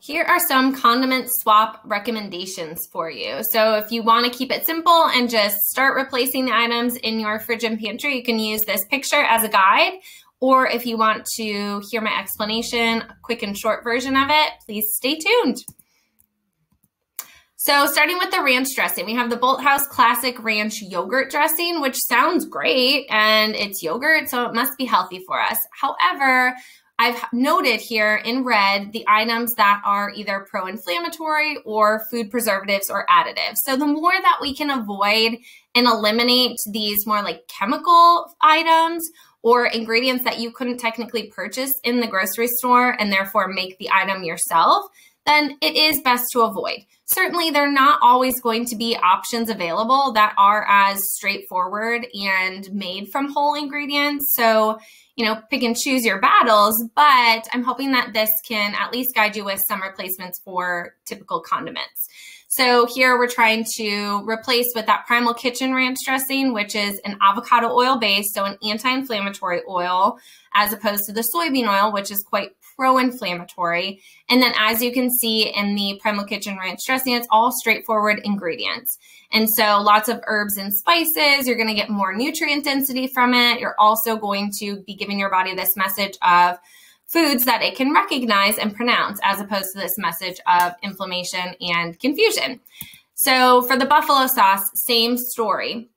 Here are some condiment swap recommendations for you. So if you want to keep it simple and just start replacing the items in your fridge and pantry, you can use this picture as a guide. Or if you want to hear my explanation, a quick and short version of it, please stay tuned. So starting with the ranch dressing, we have the Bolthouse Classic Ranch Yogurt Dressing, which sounds great, and it's yogurt, so it must be healthy for us. However, I've noted here in red the items that are either pro-inflammatory or food preservatives or additives. So the more that we can avoid and eliminate these more like chemical items or ingredients that you couldn't technically purchase in the grocery store and therefore make the item yourself, then it is best to avoid. Certainly, there are not always going to be options available that are as straightforward and made from whole ingredients. So, pick and choose your battles, but I'm hoping that this can at least guide you with some replacements for typical condiments. So here we're trying to replace with that Primal Kitchen ranch dressing, which is an avocado oil base, so an anti-inflammatory oil, as opposed to the soybean oil, which is quite pro-inflammatory. And then as you can see in the Primal Kitchen ranch dressing, it's all straightforward ingredients. And so lots of herbs and spices, you're going to get more nutrient density from it. You're also going to be giving your body this message of foods that it can recognize and pronounce, as opposed to this message of inflammation and confusion. So for the buffalo sauce, same story.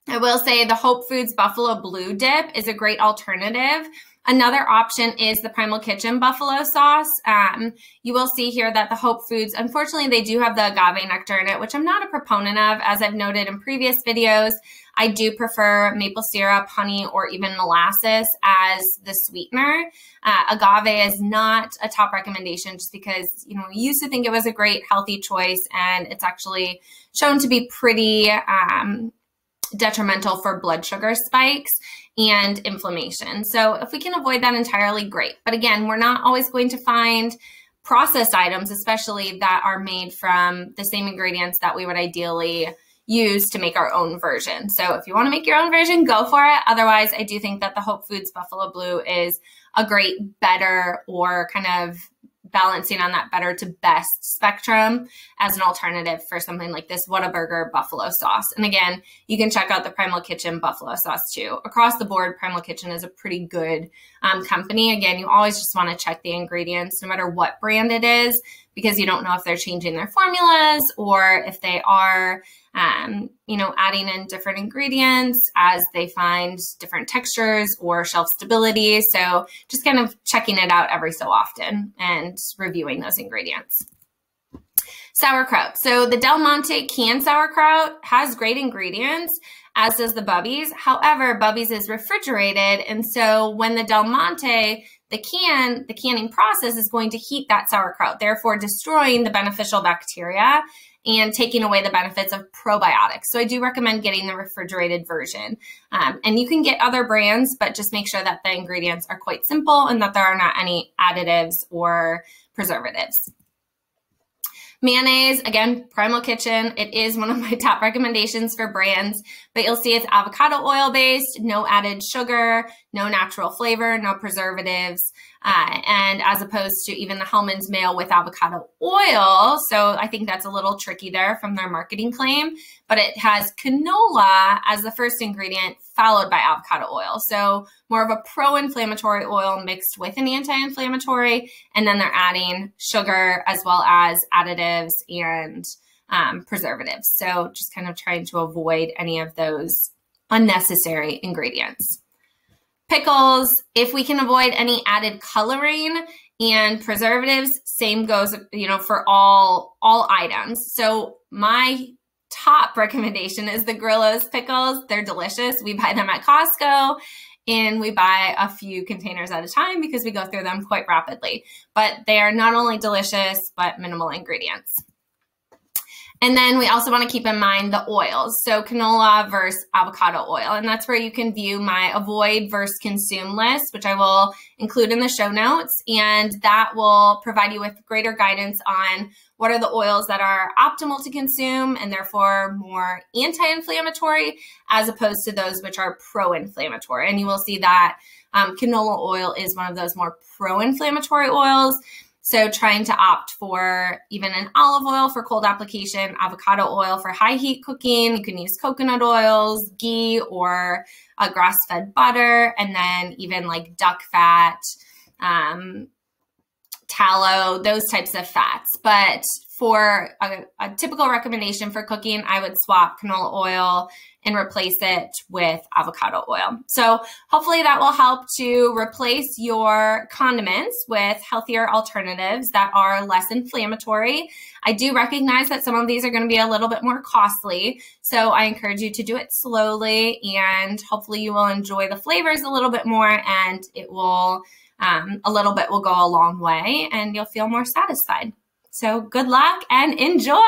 I will say the Hope Foods Buffalo Blue Dip is a great alternative. Another option is the Primal Kitchen buffalo sauce. You will see here that the Hope Foods, unfortunately, they do have the agave nectar in it, which I'm not a proponent of. As I've noted in previous videos, I do prefer maple syrup, honey, or even molasses as the sweetener. Agave is not a top recommendation just because, we used to think it was a great healthy choice, and it's actually shown to be pretty detrimental for blood sugar spikes and inflammation. So if we can avoid that entirely, great. But again, we're not always going to find processed items, especially that are made from the same ingredients that we would ideally use to make our own version. So if you want to make your own version, go for it. Otherwise, I do think that the Hope Foods Buffalo Blue is a great better, or kind of balancing on that better to best spectrum as an alternative for something like this Whataburger buffalo sauce. And again, you can check out the Primal Kitchen buffalo sauce too. Across the board, Primal Kitchen is a pretty good company. Again, you always just want to check the ingredients no matter what brand it is, because you don't know if they're changing their formulas or if they are adding in different ingredients as they find different textures or shelf stability. So just kind of checking it out every so often and reviewing those ingredients. Sauerkraut. So the Del Monte canned sauerkraut has great ingredients, as does the Bubby's. However, Bubby's is refrigerated. And so when the Del Monte, the canning process is going to heat that sauerkraut, therefore destroying the beneficial bacteria and taking away the benefits of probiotics. So I do recommend getting the refrigerated version. And you can get other brands, but just make sure that the ingredients are quite simple and that there are not any additives or preservatives. Mayonnaise, again, Primal Kitchen. It is one of my top recommendations for brands, but you'll see it's avocado oil based, no added sugar, no natural flavor, no preservatives, and as opposed to even the Hellmann's mayo with avocado oil. So I think that's a little tricky there from their marketing claim, but it has canola as the first ingredient followed by avocado oil. So more of a pro-inflammatory oil mixed with an anti-inflammatory, and then they're adding sugar as well as additives and preservatives. So just kind of trying to avoid any of those unnecessary ingredients. Pickles, if we can avoid any added coloring and preservatives, same goes, for all items. So my top recommendation is the Grillo's pickles. They're delicious. We buy them at Costco, and we buy a few containers at a time because we go through them quite rapidly. But they are not only delicious, but minimal ingredients. And then we also want to keep in mind the oils. So canola versus avocado oil. And that's where you can view my avoid versus consume list, which I will include in the show notes. And that will provide you with greater guidance on what are the oils that are optimal to consume and therefore more anti-inflammatory, as opposed to those which are pro-inflammatory. And you will see that canola oil is one of those more pro-inflammatory oils. So trying to opt for even an olive oil for cold application, avocado oil for high heat cooking. You can use coconut oils, ghee, or a grass-fed butter, and then even like duck fat, tallow, those types of fats. But for a typical recommendation for cooking, I would swap canola oil and replace it with avocado oil. So hopefully that will help to replace your condiments with healthier alternatives that are less inflammatory. I do recognize that some of these are going to be a little bit more costly, so I encourage you to do it slowly, and hopefully you will enjoy the flavors a little bit more, and it will a little bit will go a long way, and you'll feel more satisfied. So good luck and enjoy!